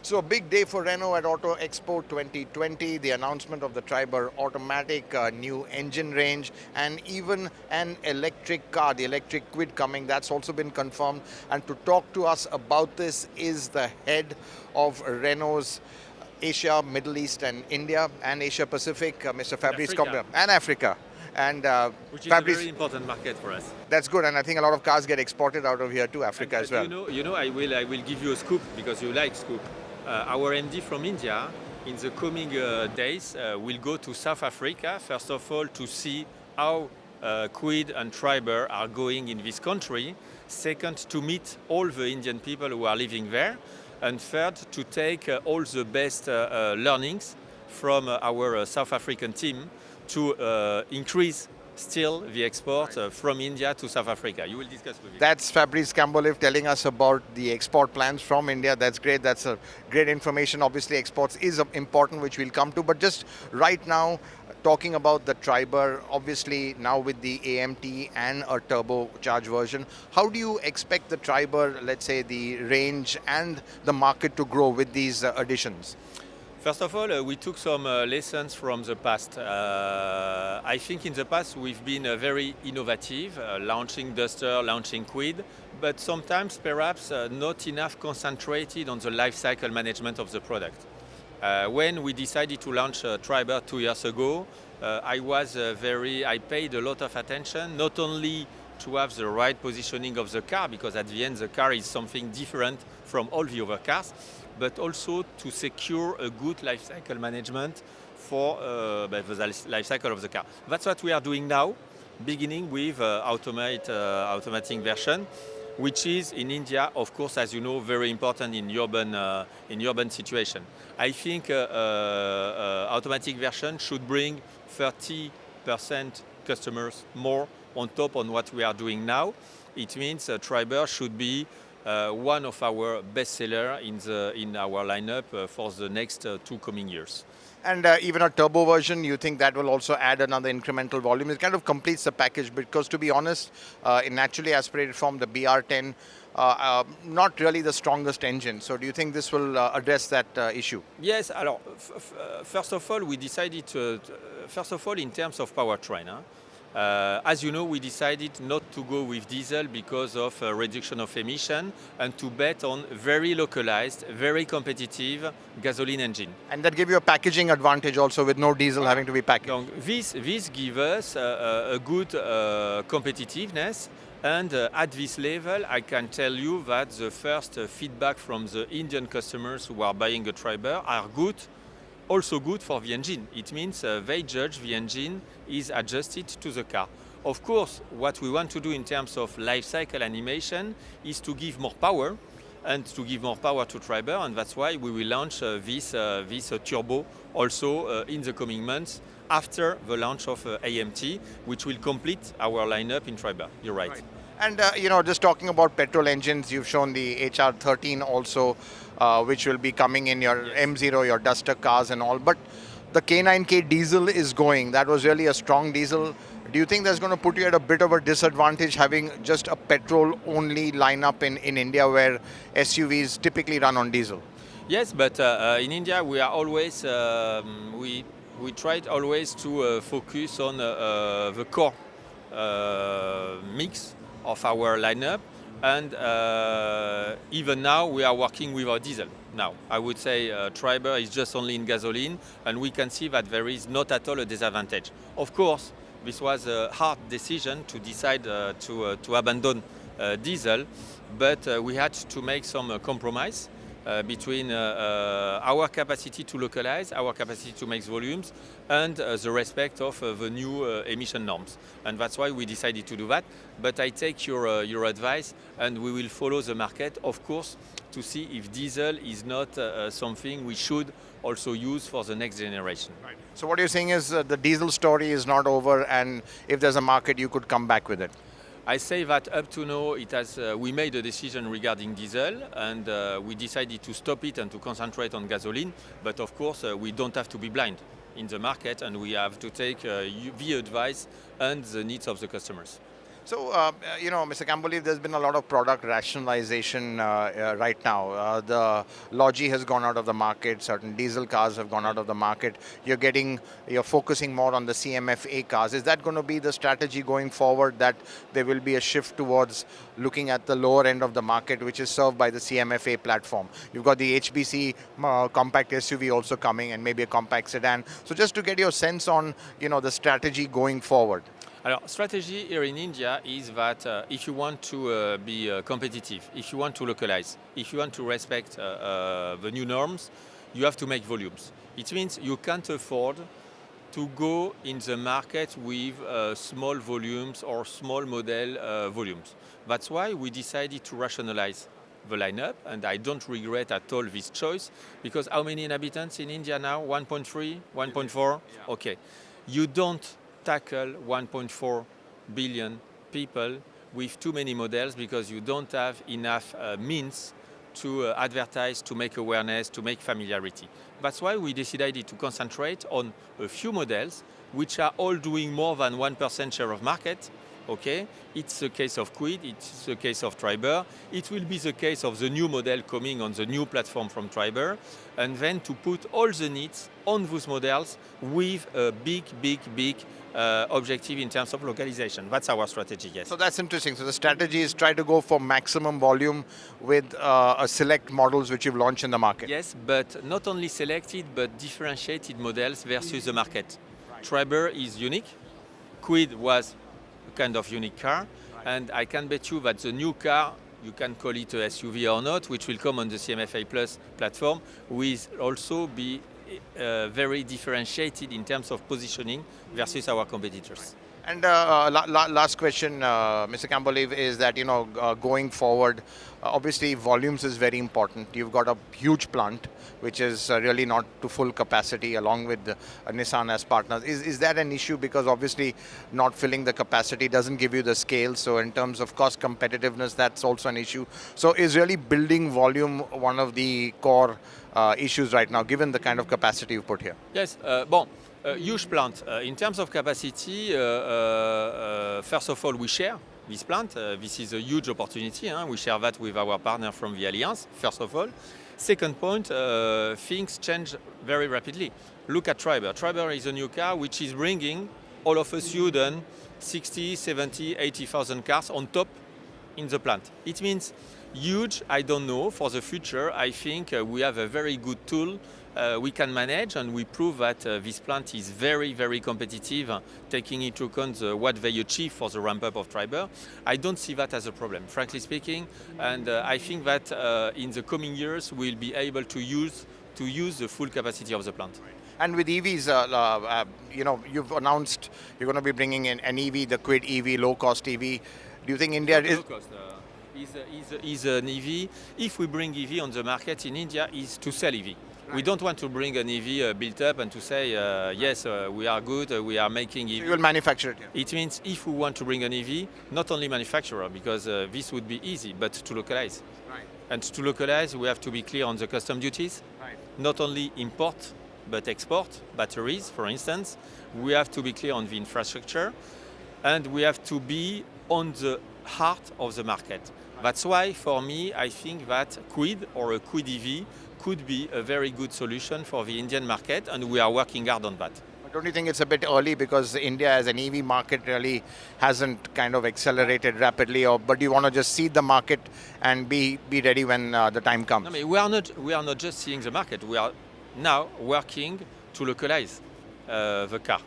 So a big day for Renault at Auto Expo 2020, the announcement of the Triber automatic new engine range and even an electric car, the electric Quid coming, that's also been confirmed. And to talk to us about this is the head of Renault's Asia, Middle East and India and Asia Pacific, Mr. Fabrice Africa. Combler, and Africa. And Which is Fabrice, a very important market for us. that's good, and I think a lot of cars get exported out of here to Africa as well. I will give you a scoop because you like scoop. Our MD from India, in the coming days, will go to South Africa, first of all, to see how Quid and Triber are going in this country. Second, to meet all the Indian people who are living there. And third, to take all the best learnings from our South African team to increase still the export from India to South Africa. You will discuss with him. That's Fabrice Cambolev telling us about the export plans from India. That's great. That's a great information. Obviously, exports is important, which we'll come to. But just right now, talking about the Triber, obviously now with the AMT and a turbocharged version, how do you expect the Triber, let's say, the range and the market to grow with these additions? First of all, we took some lessons from the past. I think in the past we've been very innovative, launching Duster, launching Quid, but sometimes perhaps not enough concentrated on the life cycle management of the product. When we decided to launch Triber 2 years ago, I paid a lot of attention, not only to have the right positioning of the car, because at the end the car is something different from all the other cars, but also to secure a good life cycle management for the life cycle of the car. That's what we are doing now, beginning with automatic version, which is in India, of course, as you know, very important in urban situation. I think automatic version should bring 30% customers more on top on what we are doing now. It means Triber should be one of our best sellers in our lineup for the next 2 coming years. And even a turbo version, you think that will also add another incremental volume? It kind of completes the package because, to be honest, in naturally aspirated form, the BR10, not really the strongest engine. So do you think this will address that issue? Yes, alors, first of all, we decided in terms of powertrain. As you know, we decided not to go with diesel because of reduction of emission and to bet on very localized, very competitive gasoline engine. And that gave you a packaging advantage also with no diesel having to be packaged. Donc, this gives us a good competitiveness. And at this level, I can tell you that the first feedback from the Indian customers who are buying a Triber are good. Also good for the engine. It means they judge the engine is adjusted to the car. Of course, what we want to do in terms of life cycle animation is to give more power and to give more power to Triber, and that's why we will launch this turbo also in the coming months after the launch of AMT, which will complete our lineup in Triber. You're right. And just talking about petrol engines, you've shown the HR13 also, which will be coming in your M0, your Duster cars and all. But the K9K diesel is going. That was really a strong diesel. Do you think that's going to put you at a bit of a disadvantage having just a petrol-only lineup in India where SUVs typically run on diesel? Yes, but in India we are always we tried always to focus on the core mix of our lineup, and even now we are working with our diesel. Now, I would say Triber is just only in gasoline, and we can see that there is not at all a disadvantage. Of course, this was a hard decision to decide to abandon diesel, but we had to make some compromise between our capacity to localize, our capacity to make volumes, and the respect of the new emission norms. And that's why we decided to do that. But I take your advice, and we will follow the market, of course, to see if diesel is not something we should also use for the next generation. Right. So what you're saying is the diesel story is not over, and if there's a market, you could come back with it. I say that up to now, we made a decision regarding diesel, and we decided to stop it and to concentrate on gasoline. But of course, we don't have to be blind in the market, and we have to take the advice and the needs of the customers. So, Mr. Kamboli, there's been a lot of product rationalization right now. The Logi has gone out of the market. Certain diesel cars have gone out of the market. You're focusing more on the CMF-A cars. Is that going to be the strategy going forward? That there will be a shift towards looking at the lower end of the market, which is served by the CMF-A platform. You've got the HBC compact SUV also coming, and maybe a compact sedan. So, just to get your sense on, the strategy going forward. Alors, strategy here in India is that if you want to be competitive, if you want to localize, if you want to respect the new norms, you have to make volumes. It means you can't afford to go in the market with small volumes or small model volumes. That's why we decided to rationalize the lineup, and I don't regret at all this choice, because how many inhabitants in India now? 1.3, 1.4? Yeah. Okay. You don't tackle 1.4 billion people with too many models because you don't have enough means to advertise, to make awareness, to make familiarity. That's why we decided to concentrate on a few models which are all doing more than 1% share of market. Okay, it's the case of Kwid, it's the case of Triber, it will be the case of the new model coming on the new platform from Triber, and then to put all the needs on those models with a big objective in terms of localization. That's our strategy, yes. So that's interesting. So the strategy is try to go for maximum volume with a select models which you've launched in the market. Yes, but not only selected, but differentiated models versus the market. Triber is unique. Kwid was kind of unique car, and I can bet you that the new car, you can call it a SUV or not, which will come on the CMF-A Plus platform, will also be very differentiated in terms of positioning versus our competitors. And last question, Mr. Kamboli, is that going forward, obviously volumes is very important. You've got a huge plant which is really not to full capacity, along with Nissan as partners. Is that an issue? Because obviously not filling the capacity doesn't give you the scale. So in terms of cost competitiveness, that's also an issue. So is really building volume one of the core issues right now, given the kind of capacity you put here? Yes, huge plant. In terms of capacity, first of all, we share this plant. This is a huge opportunity. We share that with our partner from the Alliance, first of all. Second point, things change very rapidly. Look at Triber. Triber is a new car which is bringing all of a sudden 60, 70, 80,000 cars on top in the plant. It means huge, I don't know, for the future. I think we have a very good tool we can manage, and we prove that this plant is very competitive, taking into account what they achieve for the ramp up of Triber. I don't see that as a problem, frankly speaking, and I think that in the coming years we'll be able to use the full capacity of the plant. And with EVs, you've announced you're going to be bringing in an EV, the Kwid EV, low-cost EV. Do you think India is... Low-cost is an EV. If we bring EV on the market in India, is to sell EV. Right. We don't want to bring an EV built up and to say, yes, we are good, we are making EV. So you will manufacture it. Yeah. It means if we want to bring an EV, not only manufacturer, because this would be easy, but to localize. Right. And to localize, we have to be clear on the custom duties. Right. Not only import, but export, batteries, for instance. We have to be clear on the infrastructure, and we have to be on the heart of the market. That's why, for me, I think that Kwid or a Kwid EV could be a very good solution for the Indian market, and we are working hard on that. But don't you think it's a bit early, because India as an EV market really hasn't kind of accelerated rapidly, but you want to just seed the market and be ready when the time comes? I mean, we are not just seeing the market. We are now working to localize the car,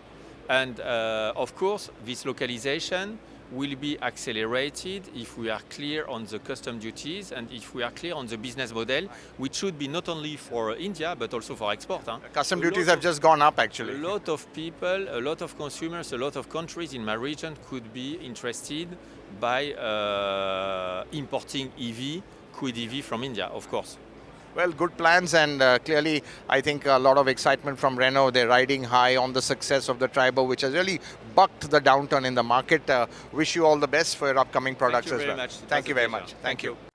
and of course, this localization will be accelerated if we are clear on the custom duties and if we are clear on the business model, which should be not only for India but also for export. Custom duties have just gone up, actually. A lot of people, a lot of consumers, a lot of countries in my region could be interested by importing EV, Kwid EV from India, of course. Well, good plans, and clearly I think a lot of excitement from Renault. They're riding high on the success of the Triber, which has really bucked the downturn in the market. Wish you all the best for your upcoming products as well. Thank you very much. Thank you very much. Thank you.